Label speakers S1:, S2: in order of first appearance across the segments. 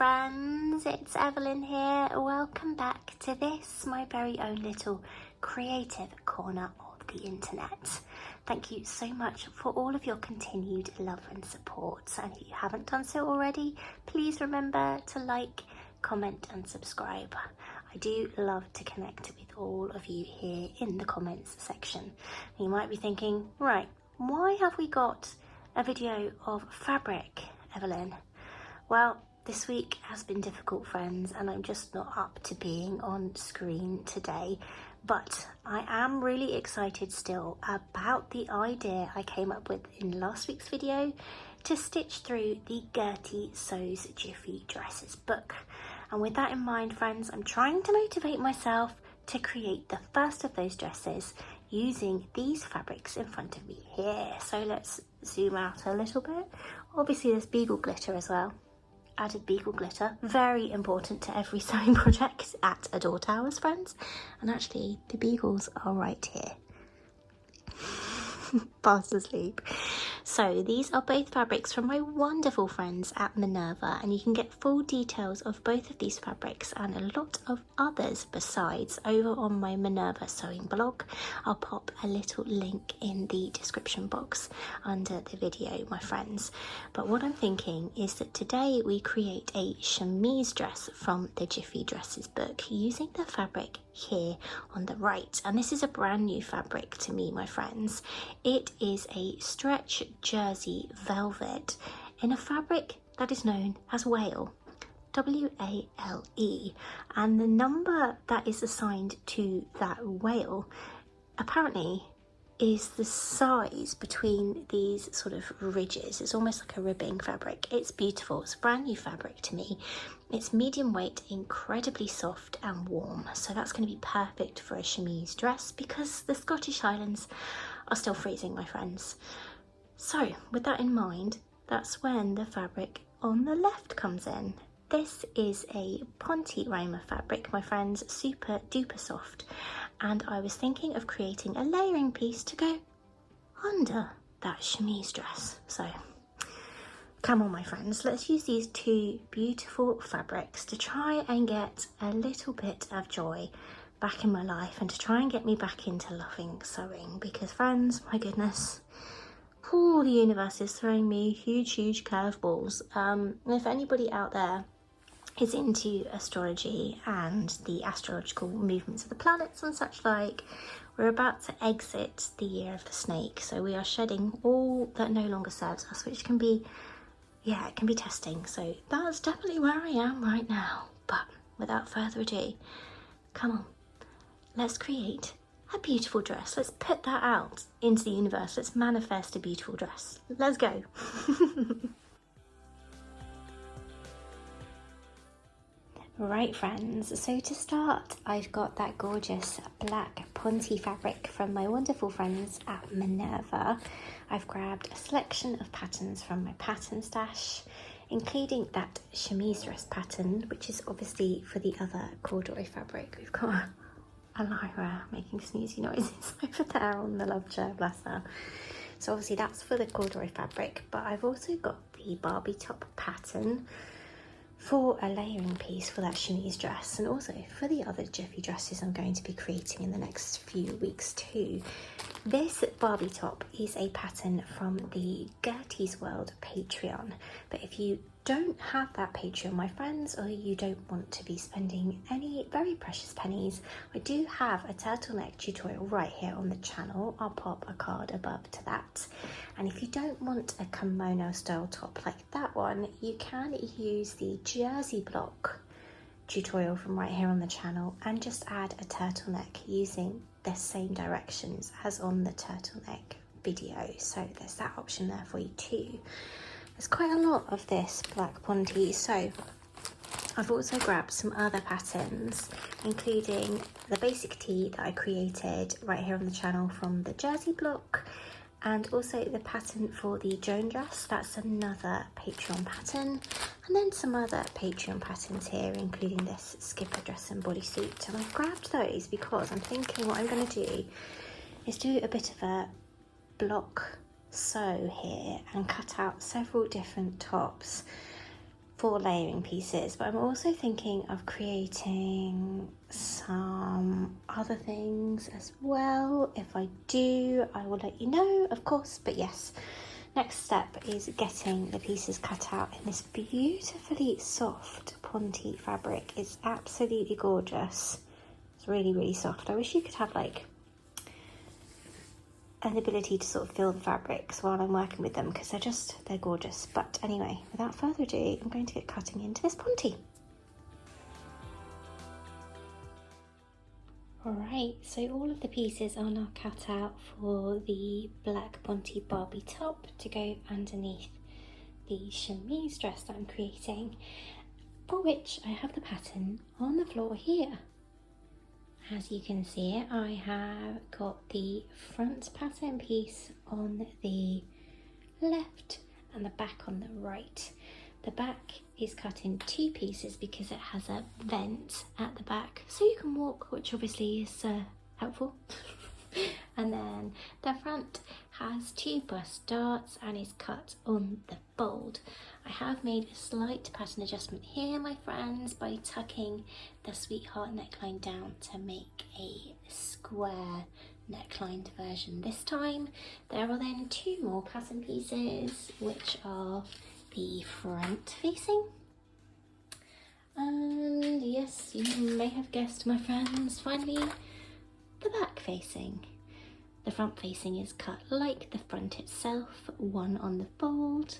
S1: friends, it's Evelyn here. Welcome back to this, my very own little creative corner of the internet. Thank you so much for all of your continued love and support, and if you haven't done so already, please remember to like, comment and subscribe. I do love to connect with all of you here in the comments section. You might be thinking, right, why have we got a video of fabric, Evelyn? Well, this week has been difficult, friends, and I'm just not up to being on screen today, but I am really excited still about the idea I came up with in last week's video to stitch through the Gertie Sews Jiffy Dresses book. And with that in mind, friends, I'm trying to motivate myself to create the first of those dresses using these fabrics in front of me here. So let's zoom out a little bit. Obviously there's beagle glitter as well. Added beagle glitter, very important to every sewing project at Adore Towers, friends. And actually the beagles are right here, fast asleep. So these are both fabrics from my wonderful friends at Minerva, and you can get full details of both of these fabrics and a lot of others besides over on my Minerva sewing blog. I'll pop a little link in the description box under the video, my friends. But what I'm thinking is that today we create a chemise dress from the Jiffy Dresses book using the fabric here on the right, and this is a brand new fabric to me, my friends. It is a stretch jersey velvet in a fabric that is known as wale, W-A-L-E, and the number that is assigned to that wale apparently is the size between these sort of ridges. It's almost like a ribbing fabric. It's beautiful. It's a brand new fabric to me. It's medium weight, incredibly soft and warm, so that's going to be perfect for a chemise dress because the Scottish Highlands are still freezing, my friends. So with that in mind, that's when the fabric on the left comes in. This is a Ponte Roma fabric, my friends, super duper soft, and I was thinking of creating a layering piece to go under that chemise dress. So come on, my friends, let's use these two beautiful fabrics to try and get a little bit of joy back in my life and to try and get me back into loving sewing, because friends, my goodness, the universe is throwing me huge curveballs. If anybody out there is into astrology and the astrological movements of the planets and such like, we're about to exit the year of the snake, so we are shedding all that no longer serves us, which can be, yeah, it can be testing. So that's definitely where I am right now. But without further ado, come on, let's create a beautiful dress. Let's put that out into the universe. Let's manifest a beautiful dress. Let's go. Right, friends, so to start, I've got that gorgeous black Ponte fabric from my wonderful friends at Minerva. I've grabbed a selection of patterns from my pattern stash, including that chemise dress pattern, which is obviously for the other corduroy fabric. We've got a Lyra making sneezy noises over there on the love chair, bless her. So obviously that's for the corduroy fabric, but I've also got the Barbie top pattern for a layering piece for that chemise dress, and also for the other Jiffy dresses I'm going to be creating in the next few weeks too. This Barbie top is a pattern from the Gertie's World Patreon, but if you don't have that Patreon, my friends, or you don't want to be spending any very precious pennies, I do have a turtleneck tutorial right here on the channel. I'll pop a card above to that. And if you don't want a kimono style top like that one, you can use the jersey block tutorial from right here on the channel and just add a turtleneck using the same directions as on the turtleneck video. So there's that option there for you too. There's quite a lot of this black Ponte, so I've also grabbed some other patterns, including the basic tee that I created right here on the channel from the jersey block, and also the pattern for the Joan dress. That's another Patreon pattern, and then some other Patreon patterns here, including this skipper dress and bodysuit. And I've grabbed those because I'm thinking what I'm going to do is do a bit of a block sew here and cut out several different tops for layering pieces, but I'm also thinking of creating some other things as well. If I do, I will let you know, of course. But yes, next step is getting the pieces cut out in this beautifully soft ponte fabric. It's absolutely gorgeous. It's really, really soft. I wish you could have like an ability to sort of feel the fabrics while I'm working with them, because they're gorgeous. But anyway, without further ado, I'm going to get cutting into this ponte. Alright, so all of the pieces are now cut out for the black ponte Barbie top to go underneath the chemise dress that I'm creating, for which I have the pattern on the floor here. As you can see, I have got the front pattern piece on the left and the back on the right. The back is cut in two pieces because it has a vent at the back so you can walk, which obviously is helpful. And then the front has two bust darts and is cut on the fold. I have made a slight pattern adjustment here, my friends, by tucking the sweetheart neckline down to make a square necklined version this time. There are then two more pattern pieces, which are the front facing, and yes, you may have guessed, my friends, finally the back facing. The front facing is cut like the front itself, one on the fold,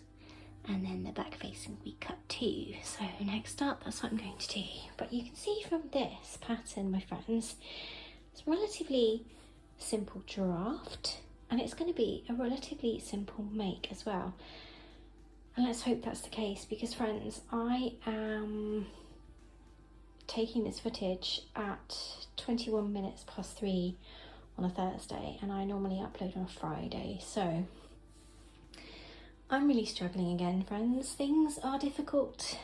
S1: and then the back facing we cut two. So next up, that's what I'm going to do. But you can see from this pattern, my friends, it's a relatively simple draft, and it's going to be a relatively simple make as well. And let's hope that's the case, because friends, I am taking this footage at 21 minutes past 3 on a Thursday, and I normally upload on a Friday, so I'm really struggling again, friends. Things are difficult.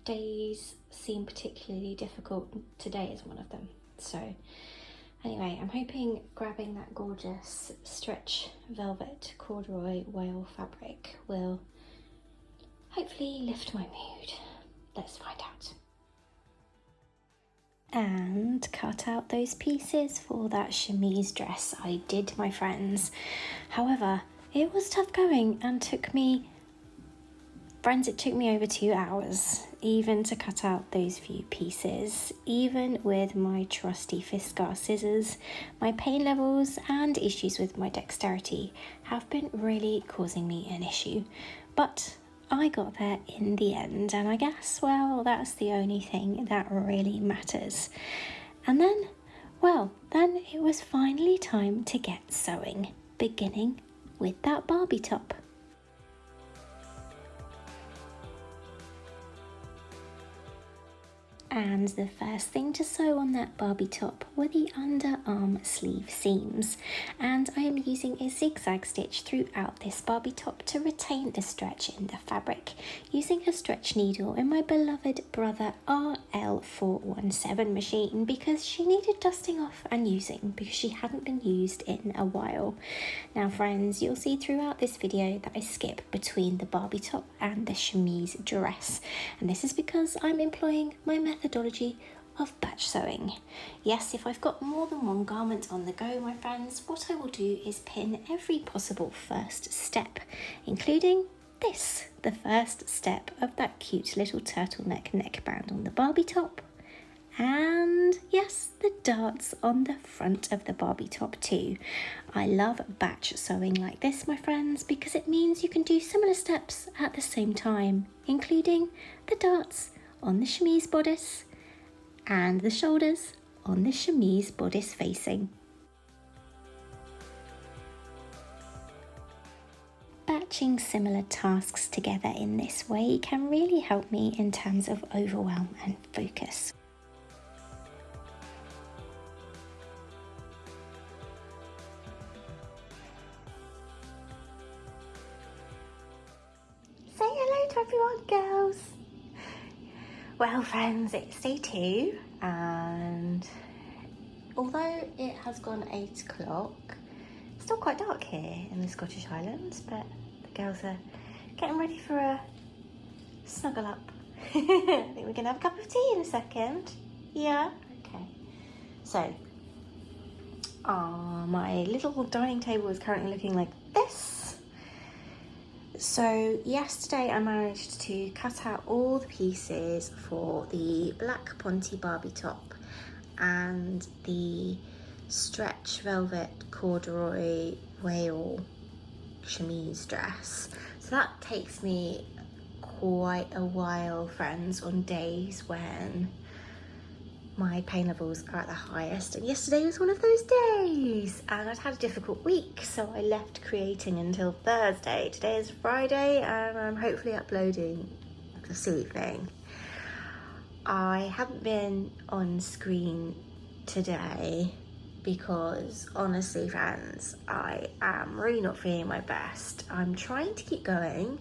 S1: Days seem particularly difficult. Today is one of them. So anyway, I'm hoping grabbing that gorgeous stretch velvet corduroy whale fabric will hopefully lift my mood. Let's find out. And cut out those pieces for that chemise dress. I did, my friends. However, it was tough going and took me over 2 hours even to cut out those few pieces. Even with my trusty Fiskar scissors, my pain levels and issues with my dexterity have been really causing me an issue. But I got there in the end, and I guess, well, that's the only thing that really matters. And then, then it was finally time to get sewing, beginning with that Barbie top. And the first thing to sew on that Barbie top were the underarm sleeve seams, and I am using a zigzag stitch throughout this Barbie top to retain the stretch in the fabric, using a stretch needle in my beloved Brother RL417 machine, because she needed dusting off and using, because she hadn't been used in a while. Now friends, you'll see throughout this video that I skip between the Barbie top and the chemise dress, and this is because I'm employing my methodology of batch sewing. Yes, if I've got more than one garment on the go, my friends, what I will do is pin every possible first step, including this, the first step of that cute little turtleneck neckband on the Barbie top, and yes, the darts on the front of the Barbie top too. I love batch sewing like this, my friends, because it means you can do similar steps at the same time, including the darts on the chemise bodice and the shoulders on the chemise bodice facing. Batching similar tasks together in this way can really help me in terms of overwhelm and focus. Say hello to everyone, girls! Well friends, it's day 2, and although it has gone 8 o'clock, it's still quite dark here in the Scottish Highlands, but the girls are getting ready for a snuggle up. I think we're gonna have a cup of tea in a second. Yeah? Okay. So, my little dining table is currently looking like this. So yesterday I managed to cut out all the pieces for the black Ponte Barbie top and the stretch velvet corduroy whale chemise dress. So that takes me quite a while, friends, on days when my pain levels are at the highest, and yesterday was one of those days, and I'd had a difficult week, so I left creating until Thursday. Today is Friday and I'm hopefully uploading this evening. I haven't been on screen today because honestly, friends, I am really not feeling my best. I'm trying to keep going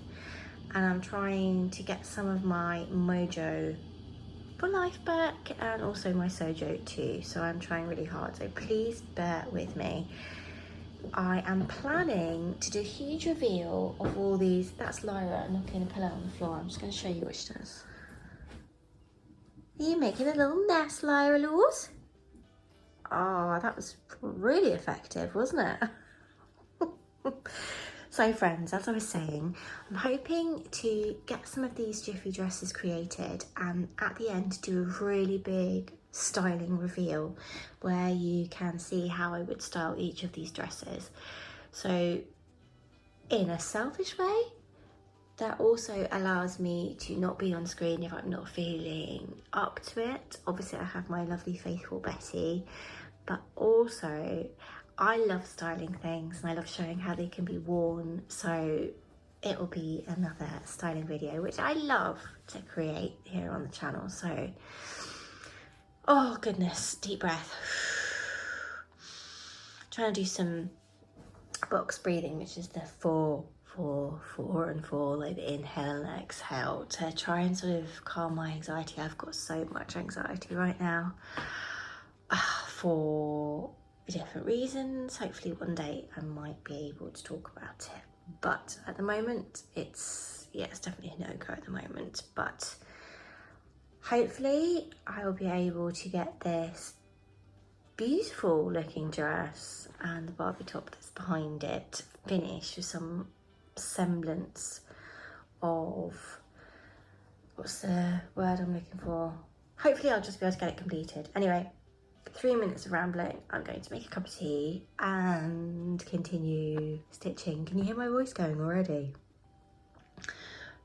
S1: and I'm trying to get some of my mojo for life back and also my sojo too, so I'm trying really hard, so please bear with me. I am planning to do a huge reveal of all these. That's Lyra knocking a pillow on the floor. I'm just going to show you what she does. Are you making a little nest, Lyra Laws? Oh, that was really effective, wasn't it? So friends, as I was saying, I'm hoping to get some of these Jiffy dresses created and at the end do a really big styling reveal where you can see how I would style each of these dresses. So in a selfish way, that also allows me to not be on screen if I'm not feeling up to it. Obviously I have my lovely faithful Betty, but also I love styling things and I love showing how they can be worn, so it will be another styling video which I love to create here on the channel. So, oh goodness, deep breath. Trying to do some box breathing, which is the 4, 4, 4 and 4, like the inhale and exhale, to try and sort of calm my anxiety. I've got so much anxiety right now for different reasons. Hopefully one day I might be able to talk about it, but at the moment it's definitely a no-go at the moment, but hopefully I will be able to get this beautiful looking dress and the Barbie top that's behind it finished with some semblance of, what's the word I'm looking for? Hopefully I'll just be able to get it completed. Anyway, 3 minutes of rambling. I'm going to make a cup of tea and continue stitching. Can you hear my voice going already?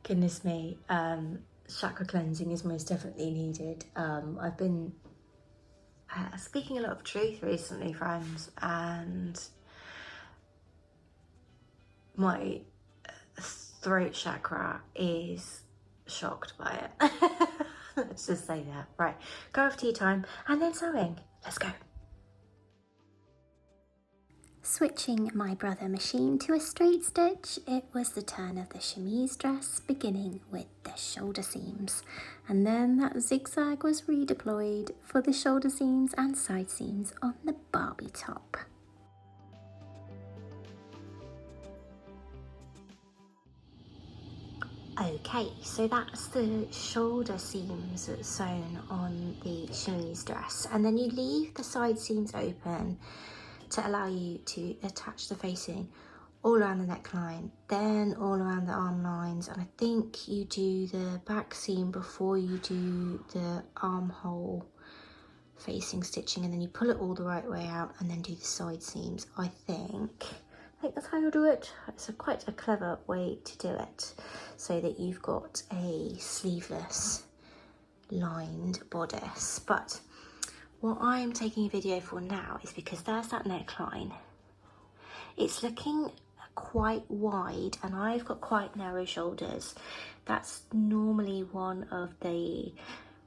S1: Goodness me, chakra cleansing is most definitely needed. I've been speaking a lot of truth recently, friends, and my throat chakra is shocked by it. Let's just say that. Right, go off tea time and then sewing. Let's go. Switching my brother machine to a straight stitch, it was the turn of the chemise dress, beginning with the shoulder seams, and then that zigzag was redeployed for the shoulder seams and side seams on the Barbie top. Okay, so that's the shoulder seams sewn on the chemise dress, and then you leave the side seams open to allow you to attach the facing all around the neckline, then all around the arm lines, and I think you do the back seam before you do the armhole facing stitching, and then you pull it all the right way out and then do the side seams. I think that's how you do it. It's quite a clever way to do it, so that you've got a sleeveless lined bodice. But what I'm taking a video for now is because there's that neckline. It's looking quite wide and I've got quite narrow shoulders. That's normally one of the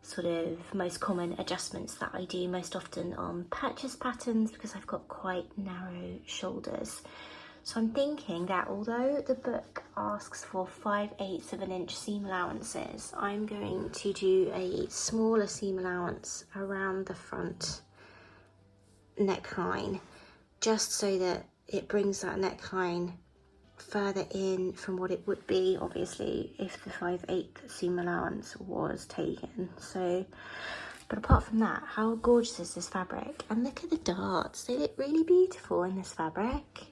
S1: sort of most common adjustments that I do most often on purchase patterns, because I've got quite narrow shoulders. So I'm thinking that although the book asks for 5/8 of an inch seam allowances, I'm going to do a smaller seam allowance around the front neckline, just so that it brings that neckline further in from what it would be, obviously, if the 5/8 seam allowance was taken. So, but apart from that, how gorgeous is this fabric? And look at the darts, they look really beautiful in this fabric.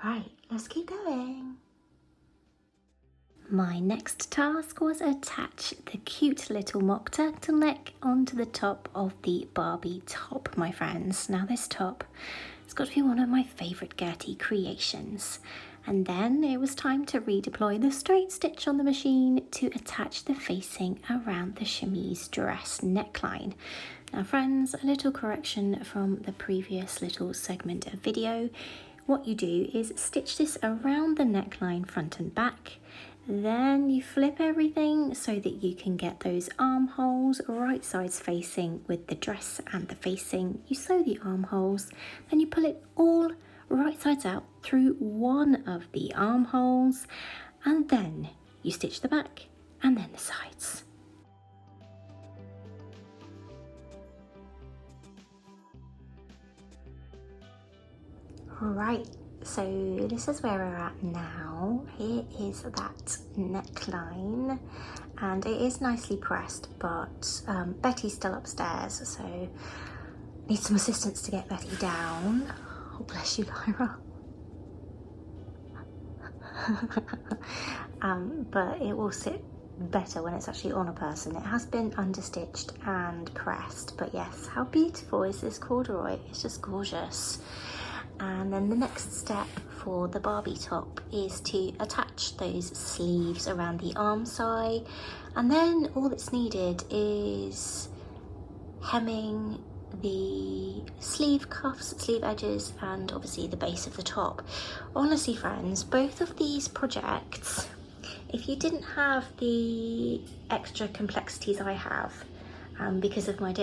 S1: Right, let's keep going. My next task was attach the cute little mock turtleneck onto the top of the Barbie top, my friends. Now this top has got to be one of my favourite Gertie creations. And then it was time to redeploy the straight stitch on the machine to attach the facing around the chemise dress neckline. Now friends, a little correction from the previous little segment of video. What you do is stitch this around the neckline front and back. Then you flip everything so that you can get those armholes right sides facing with the dress and the facing. You sew the armholes, then you pull it all right sides out through one of the armholes, and then you stitch the back and then the sides. Right, so this is where we're at now. Here is that neckline, and it is nicely pressed, but Betty's still upstairs, so need some assistance to get Betty down. Oh, bless you, Lyra. But it will sit better when it's actually on a person. It has been understitched and pressed, but yes, how beautiful is this corduroy? It's just gorgeous. And then the next step for the Barbie top is to attach those sleeves around the arm side, and then all that's needed is hemming the sleeve cuffs, sleeve edges, and obviously the base of the top. Honestly friends, both of these projects, if you didn't have the extra complexities I have because of my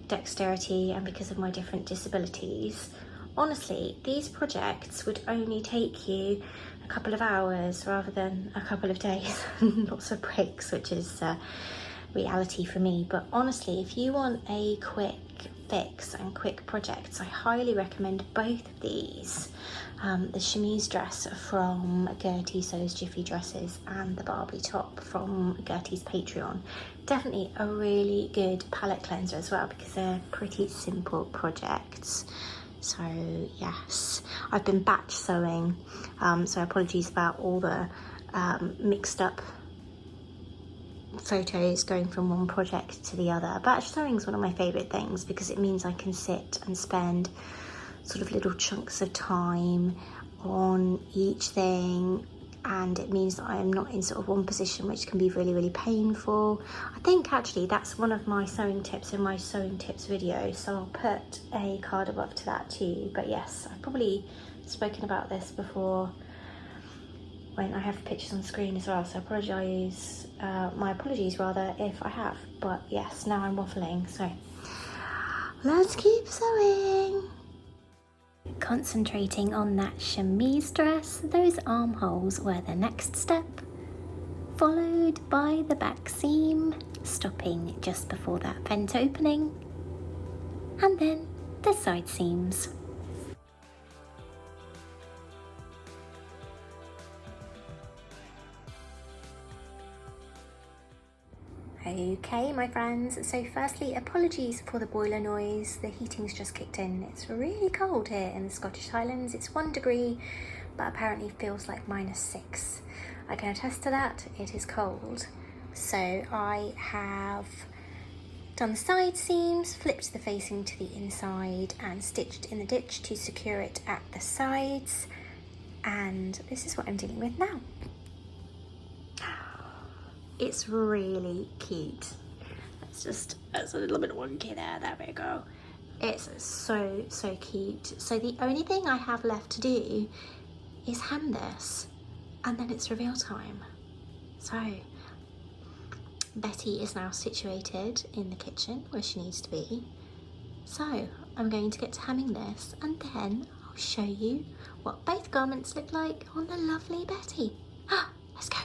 S1: dexterity and because of my different disabilities, honestly, these projects would only take you a couple of hours rather than a couple of days and lots of breaks, which is reality for me. But honestly, if you want a quick fix and quick projects, I highly recommend both of these. The chemise dress from Gertie Sews Jiffy Dresses and the Barbie top from Gertie's Patreon. Definitely a really good palette cleanser as well, because they're pretty simple projects. So yes, I've been batch sewing, so apologies about all the mixed up photos going from one project to the other. Batch sewing is one of my favourite things because it means I can sit and spend sort of little chunks of time on each thing, and it means that I am not in sort of one position, which can be really, really painful. I think actually that's one of my sewing tips in my sewing tips video, so I'll put a card above to that too. But yes, I've probably spoken about this before when I have pictures on screen as well, so my apologies rather if I have. But yes, now I'm waffling, so let's keep sewing. Concentrating on that chemise dress, those armholes were the next step, followed by the back seam, stopping just before that vent opening, and then the side seams. Okay, my friends, so firstly, apologies for the boiler noise. The heating's just kicked in. It's really cold here in the Scottish Highlands. It's 1 degree, but apparently feels like -6. I can attest to that. It is cold. So I have done the side seams, flipped the facing to the inside, and stitched in the ditch to secure it at the sides. And this is what I'm dealing with now. It's really cute. It's a little bit wonky there we go. It's so cute. So the only thing I have left to do is hem this, and then it's reveal time. So Betty is now situated in the kitchen where she needs to be. So I'm going to get to hemming this, and then I'll show you what both garments look like on the lovely Betty. Let's go.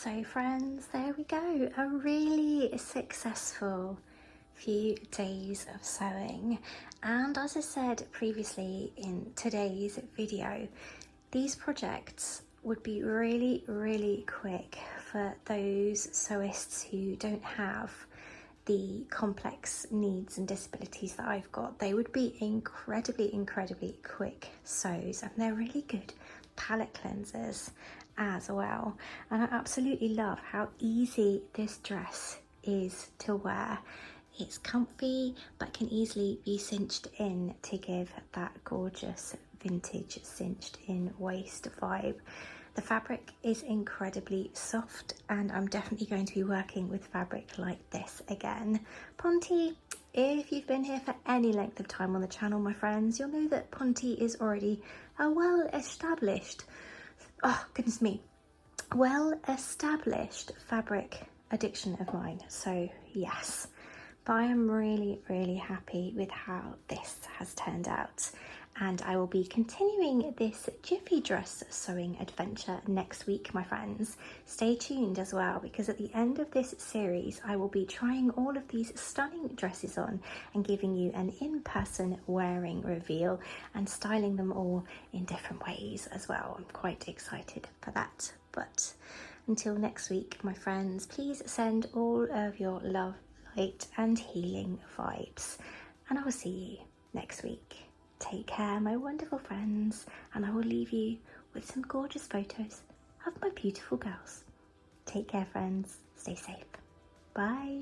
S1: So friends, there we go, a really successful few days of sewing. And as I said previously in today's video, these projects would be really quick for those sewists who don't have the complex needs and disabilities that I've got. They would be incredibly quick sews, and they're really good palette cleansers as well. And I absolutely love how easy this dress is to wear. It's comfy but can easily be cinched in to give that gorgeous vintage cinched in waist vibe. The fabric is incredibly soft, and I'm definitely going to be working with fabric like this again. Ponte, if you've been here for any length of time on the channel, my friends, you'll know that Ponte is already a well-established, oh goodness me, well-established fabric addiction of mine. So yes, but I am really happy with how this has turned out. And I will be continuing this Jiffy Dress sewing adventure next week, my friends. Stay tuned as well, because at the end of this series, I will be trying all of these stunning dresses on and giving you an in-person wearing reveal and styling them all in different ways as well. I'm quite excited for that. But until next week, my friends, please send all of your love, light and healing vibes. And I will see you next week. Take care, my wonderful friends, and I will leave you with some gorgeous photos of my beautiful girls. Take care, friends. Stay safe. Bye.